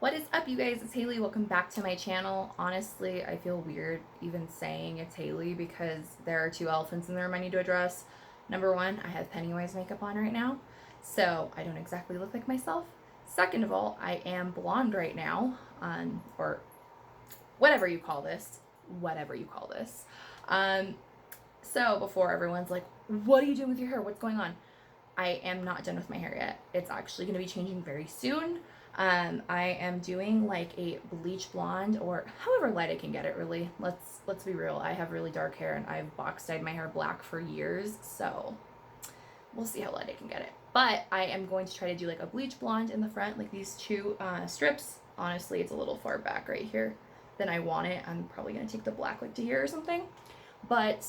What is up, you guys? It's Hailey. Welcome back to my channel. Honestly, I feel weird even saying it's Hailey because there are two elephants in the room I need to address. Number one, I have Pennywise makeup on right now, so I don't exactly look like myself. Second of all, I am blonde right now, or whatever you call this. Whatever you call this. So before everyone's like, what are you doing with your hair? What's going on? I am not done with my hair yet. It's actually going to be changing very soon. I am doing like a bleach blonde, or however light I can get it, really. Let's be real. I have really dark hair and I've box dyed my hair black for years, so we'll see how light I can get it. But I am going to try to do like a bleach blonde in the front, like these two strips. Honestly, it's a little far back right here than I want it. I'm probably going to take the black like to here or something. But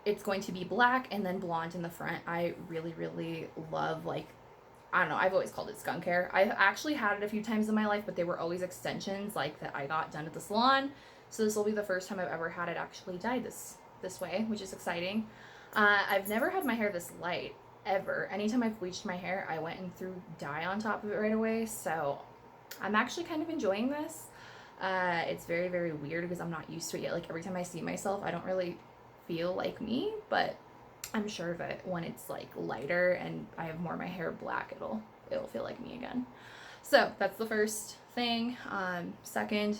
it's going to be black and then blonde in the front. I really love, like, I don't know, I've always called it skunk hair. I've actually had it a few times in my life, but they were always extensions like that I got done at the salon. So this will be the first time I've ever had it actually dyed this way, which is exciting. I've never had my hair this light ever. Anytime I've bleached my hair, I went and threw dye on top of it right away. So I'm actually kind of enjoying this. It's very weird because I'm not used to it yet. Like every time I see myself, I don't really feel like me, but I'm sure that when it's like lighter and I have more of my hair black, it'll feel like me again. So that's the first thing. Second,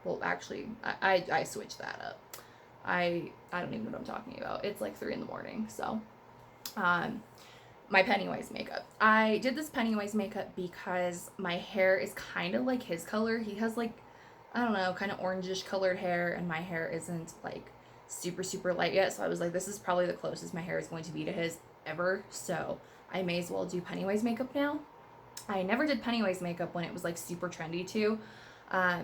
well, actually, I switched that up. I don't even know what I'm talking about. It's like 3 a.m. So my Pennywise makeup. I did this Pennywise makeup because my hair is kind of like his color. He has like, I don't know, kind of orangish colored hair, and my hair isn't like super light yet, so I was like, this is probably the closest my hair is going to be to his ever, so I may as well do Pennywise makeup now. I never did Pennywise makeup when it was like super trendy too,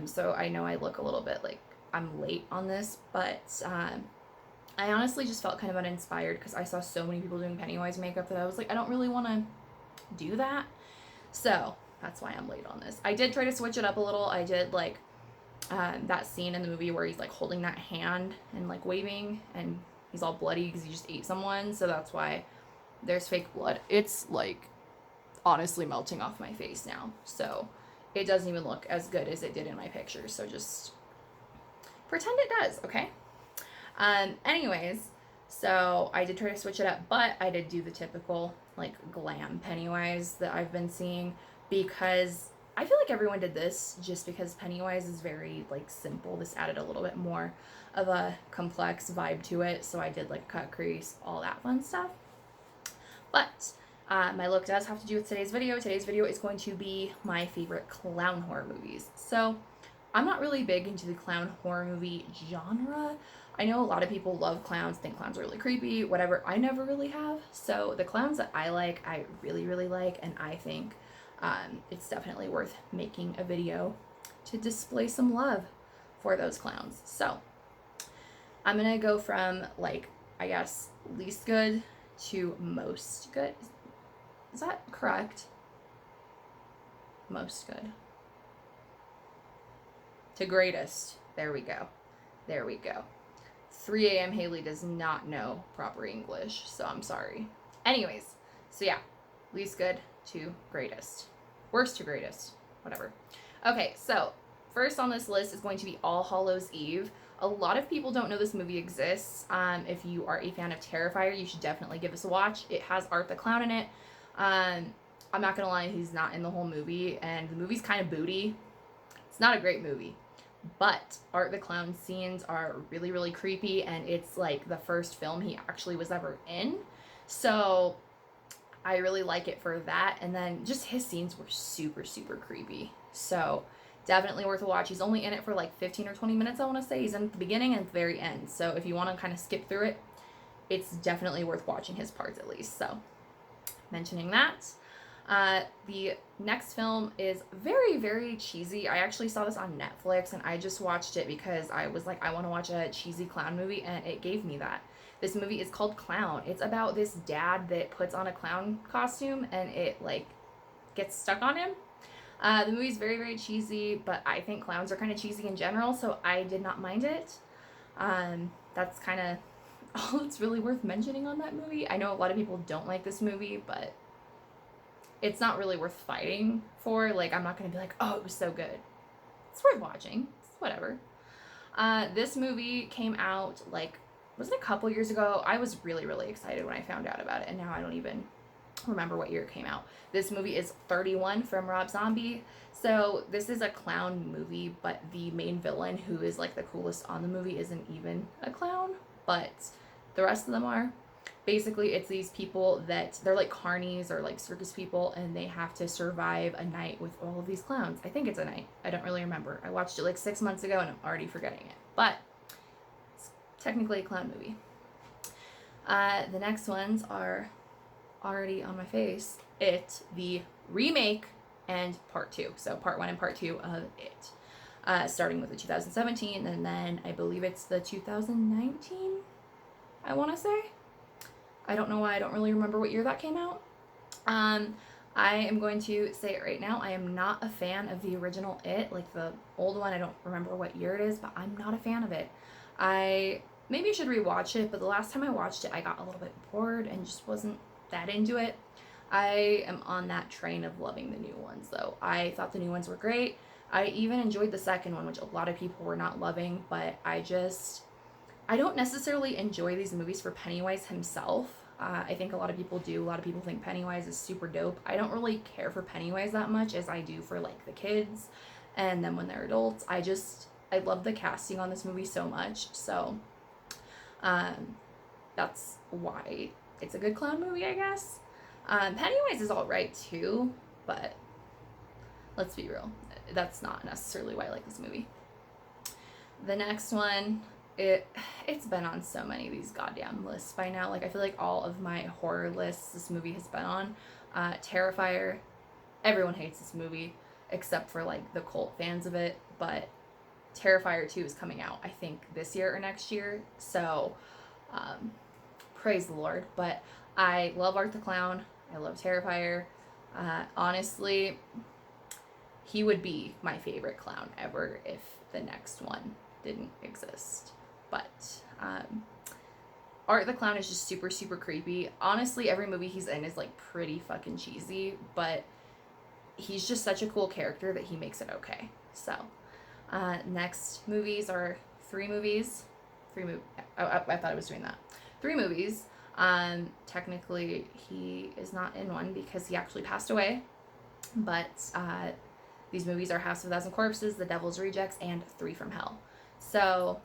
so I know I look a little bit like I'm late on this, but I honestly just felt kind of uninspired because I saw so many people doing Pennywise makeup that I was like, I don't really want to do that, so that's why I'm late on this. I did try to switch it up a little. I did like that scene in the movie where he's like holding that hand and like waving and he's all bloody because he just ate someone, so that's why there's fake blood. It's like honestly melting off my face now, so it doesn't even look as good as it did in my pictures, so just pretend it does, okay? Anyways, so I did try to switch it up, but I did do the typical like glam Pennywise that I've been seeing because I feel like everyone did this just because Pennywise is very like simple. This added a little bit more of a complex vibe to it, so I did like cut crease, all that fun stuff. But my look does have to do with today's video. Today's video is going to be my favorite clown horror movies. So I'm not really big into the clown horror movie genre. I know a lot of people love clowns, think clowns are really creepy, whatever. I never really have. So the clowns that I like, I really like, and I think it's definitely worth making a video to display some love for those clowns. So I'm gonna go from like, I guess, least good to most good. Is that correct? Most good to greatest. There we go. 3 a.m. Hailey does not know proper English, so I'm sorry. Anyways, so yeah, least good to greatest. Worst to greatest, whatever. Okay, so first on this list is going to be All Hallows Eve. A lot of people don't know this movie exists. If you are a fan of Terrifier, you should definitely give this a watch. It has Art the Clown in it. I'm not gonna lie, he's not in the whole movie, and the movie's kind of booty. It's not a great movie, but Art the Clown scenes are really creepy, and it's like the first film he actually was ever in. So I really like it for that, and then just his scenes were super creepy. So definitely worth a watch. He's only in it for like 15 or 20 minutes, I want to say. He's in at the beginning and at the very end. So if you want to kind of skip through it, it's definitely worth watching his parts at least. So mentioning that. The next film is very cheesy. I actually saw this on Netflix and I just watched it because I was like, I want to watch a cheesy clown movie, and it gave me that. This movie is called Clown. It's about this dad that puts on a clown costume and it like gets stuck on him. The movie's very cheesy, but I think clowns are kind of cheesy in general, so I did not mind it. That's kind of all that's really worth mentioning on that movie. I know a lot of people don't like this movie, but it's not really worth fighting for. Like, I'm not gonna be like, oh, it was so good. It's worth watching. It's whatever. This movie came out, like, was it a couple years ago? I was really, really excited when I found out about it, and now I don't even remember what year it came out. This movie is 31 from Rob Zombie. So this is a clown movie, but the main villain, who is like the coolest on the movie, isn't even a clown, but the rest of them are. Basically, it's these people that they're like carnies or like circus people, and they have to survive a night with all of these clowns. I think it's a night. I don't really remember. I watched it like 6 months ago and I'm already forgetting it, but it's technically a clown movie. The next ones are already on my face. It, the remake, and part 2. So part 1 and part 2 of it. Starting with the 2017, and then I believe it's the 2019, I want to say. I don't know why, I don't really remember what year that came out. I am going to say it right now. I am not a fan of the original It, like the old one. I don't remember what year it is, but I'm not a fan of it. I maybe should rewatch it, but the last time I watched it, I got a little bit bored and just wasn't that into it. I am on that train of loving the new ones, though. I thought the new ones were great. I even enjoyed the second one, which a lot of people were not loving, but I don't necessarily enjoy these movies for Pennywise himself. I think a lot of people do. A lot of people think Pennywise is super dope. I don't really care for Pennywise that much as I do for like the kids and then when they're adults. I love the casting on this movie so much. So that's why it's a good clown movie, I guess. Pennywise is alright too, but let's be real. That's not necessarily why I like this movie. The next one, it's been on so many of these goddamn lists by now. Like, I feel like all of my horror lists this movie has been on. Terrifier. Everyone hates this movie except for like the cult fans of it, but Terrifier 2 is coming out, I think, this year or next year. So, praise the Lord. But I love Art the Clown. I love Terrifier. Honestly, he would be my favorite clown ever if the next one didn't exist. But Art the Clown is just super, super creepy. Honestly, every movie he's in is like pretty fucking cheesy, but he's just such a cool character that he makes it okay. So, next movies are 3 movies. I thought I was doing that. 3 movies. Technically, he is not in one because he actually passed away. But these movies are House of a Thousand Corpses, The Devil's Rejects, and 3 from Hell. So,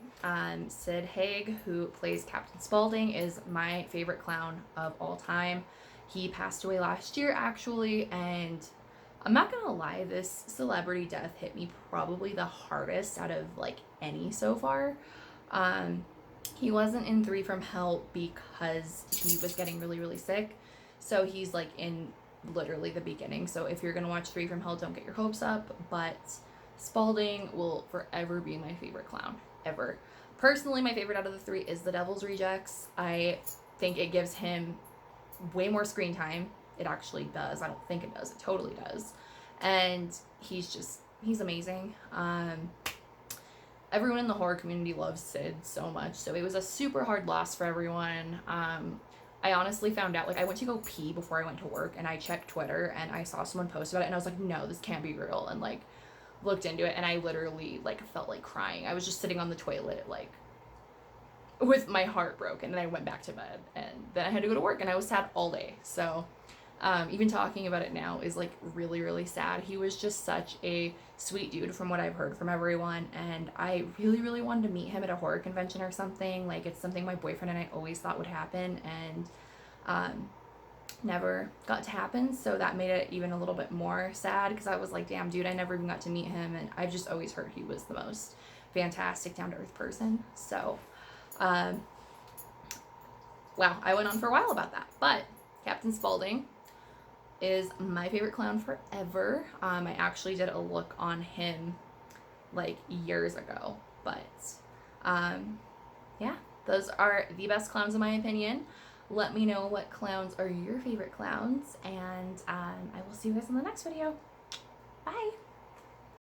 Sid Haig, who plays Captain Spaulding, is my favorite clown of all time. He passed away last year, actually, and I'm not gonna lie, this celebrity death hit me probably the hardest out of, like, any so far. He wasn't in 3 from Hell because he was getting really, really sick. So he's, like, in literally the beginning. So if you're gonna watch 3 from Hell, don't get your hopes up. But Spaulding will forever be my favorite clown, ever. Personally, my favorite out of the 3 is The Devil's Rejects. I think it gives him way more screen time. It actually does. I don't think it does. It totally does. And he's amazing. Everyone in the horror community loves Sid so much. So it was a super hard loss for everyone. I honestly found out, like, I went to go pee before I went to work, and I checked Twitter, and I saw someone post about it, and I was like, no, this can't be real, and, like, looked into it, and I literally, like, felt like crying. I was just sitting on the toilet, like, with my heart broken, and I went back to bed, and then I had to go to work, and I was sad all day. So even talking about it now is, like, really, really sad. He was just such a sweet dude from what I've heard from everyone, and I really, really wanted to meet him at a horror convention or something. Like, it's something my boyfriend and I always thought would happen, and never got to happen. So that made it even a little bit more sad, because I was like, damn, dude, I never even got to meet him, and I've just always heard he was the most fantastic, down-to-earth person. So wow, I went on for a while about that. But Captain Spaulding is my favorite clown forever. I actually did a look on him like years ago, but yeah, those are the best clowns in my opinion. Let me know what clowns are your favorite clowns, and I will see you guys in the next video. Bye!